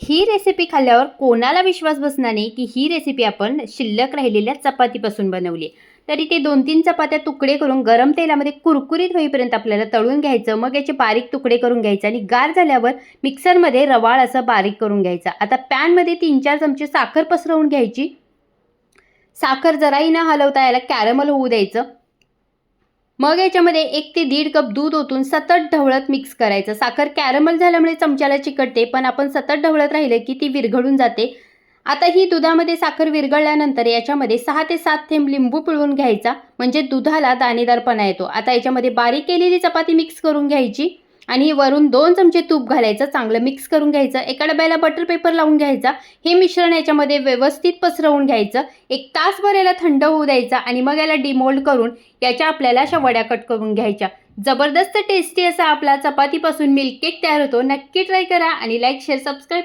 ही recipe खाल्ल्यावर कोणाला विश्वास बसणार नाही की ही रेसिपी आपण शिल्लक राहिलेल्या चपातीपासून बनवली आहे. तर इथे 2-3 चपात्या तुकडे करून गरम तेलामध्ये कुरकुरीत होईपर्यंत आपल्याला तळून घ्यायचं. मग याचे बारीक तुकडे करून घ्यायचे आणि गार झाल्यावर मिक्सरमध्ये रवाळ असं बारीक करून घ्यायचा. आता पॅनमध्ये 3-4 चमचे साखर पसरवून घ्यायची. साखर जराही न हलवता याला कॅरमल होऊ द्यायचं. मग याच्यामध्ये 1 ते 1.5 कप दूध ओतून सतत ढवळत मिक्स करायचं. साखर कॅरमल झाल्यामुळे चमच्याला चिकटते, पण आपण सतत ढवळत राहिले की ती विरघळून जाते. आता ही दुधामध्ये साखर विरघळल्यानंतर याच्यामध्ये 6 ते 7 थेंब लिंबू पिळून घ्यायचा, म्हणजे दुधाला दाणेदारपणा येतो. आता याच्यामध्ये बारीक केलेली चपाती मिक्स करून घ्यायची आणि वरून 2 चमचे तूप घालायचं, चांगलं मिक्स करून घ्यायचं. एका डब्याला बटर पेपर लावून घ्यायचा. हे मिश्रण याच्यामध्ये व्यवस्थित पसरवून घ्यायचं. 1 तासभर याला थंड होऊ द्यायचा आणि मग याला डिमोल्ड करून याच्या आपल्याला अशा वड्या कट करून घ्यायच्या. जबरदस्त टेस्टी असा आपला चपातीपासून मिल्क केक तयार होतो. नक्की ट्राय करा आणि लाईक, शेअर, सबस्क्राईब